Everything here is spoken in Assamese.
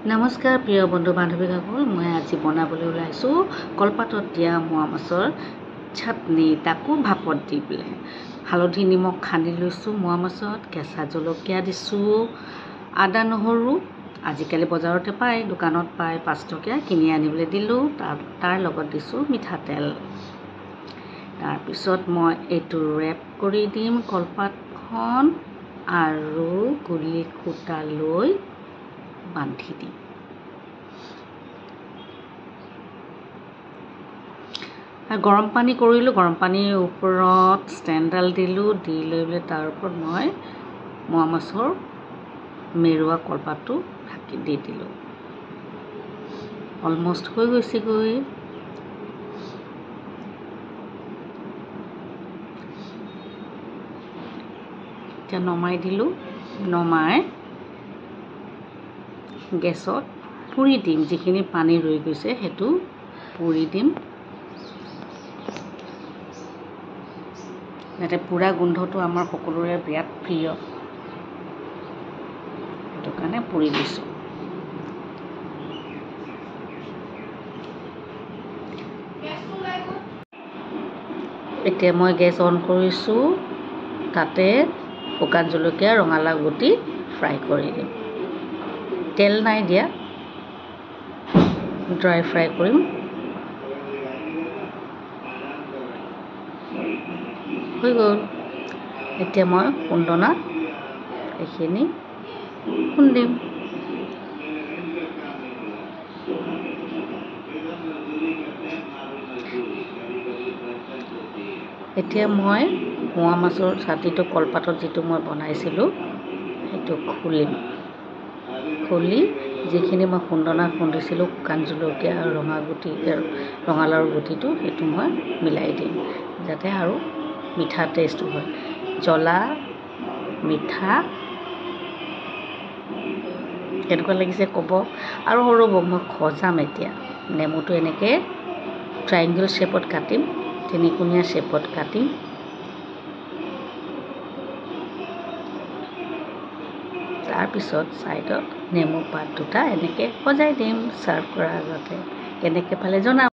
নমস্কাৰ প্ৰিয় বন্ধু বান্ধৱীসকল, মই আজি বনাবলৈ ওলাইছোঁ কলপাতত দিয়া মোৱা মাছৰ চাটনি, তাকো ভাপত দি পেলাই। হালধি নিমখ সানি লৈছোঁ মোৱা মাছত, কেঁচা জলকীয়া দিছোঁ, আদা নহৰু আজিকালি বজাৰতে পায়, দোকানত পায় 5 টকীয়া, কিনি আনিবলৈ দিলোঁ। তাৰ লগত দিছোঁ মিঠাতেল। তাৰপিছত মই এইটো ৰেপ কৰি দিম কলপাতখন আৰু গুলি সূতা লৈ বান্ধি দিম। গৰম পানী কৰিলোঁ, গৰম পানীৰ ওপৰত ষ্টেণ্ডডাল দিলোঁ, দি লৈ পেলাই তাৰ ওপৰত মই মোৱা মাছৰ মেৰুৱা কলপাতটো ঢাকি দি দিলোঁ। অলমষ্ট হৈ গৈছেগৈ। এতিয়া নমাই দিলোঁ, নমাই গেছত পুৰি দিম। যিখিনি পানী ৰৈ গৈছে সেইটো পুৰি দিম, যাতে পুৰা গোন্ধটো আমাৰ সকলোৰে বিৰাট প্ৰিয়, সেইটো কাৰণে পুৰি দিছোঁ। এতিয়া মই গেছ অন কৰিছোঁ, তাতে শুকান জলকীয়া ৰঙালাও গুটি ফ্ৰাই কৰি দিম। তেল নাই দিয়া, ড্ৰাই ফ্ৰাই কৰিম। হৈ গ'ল। এতিয়া মই খুন্দনাত এইখিনি খুন্দিম। এতিয়া মই মোৱা মাছৰ চাটনিটো কলপাতত যিটো মই বনাইছিলোঁ সেইটো খুলিম। খুলি যিখিনি মই খুন্দনাত খুন্দিছিলোঁ শুকান জলকীয়া আৰু ৰঙালাওৰ গুটিটো সেইটো মই মিলাই দিম, যাতে আৰু মিঠা টেষ্টটো হয়। জ্বলা মিঠা কেনেকুৱা লাগিছে ক'ব। আৰু ৰ'ব, মই সজাম এতিয়া। নেমুটো এনেকৈ ট্ৰায়েংগল শ্বেপত কাটিম, তিনিকোণীয়া শ্বেপত কাটিম। তাৰপিছত ছাইডত নেমু পাত দুটা এনেকৈ সজাই দিম। ছাৰ্ভ কৰাৰ আগতে কেনেকৈ পালে জনাব।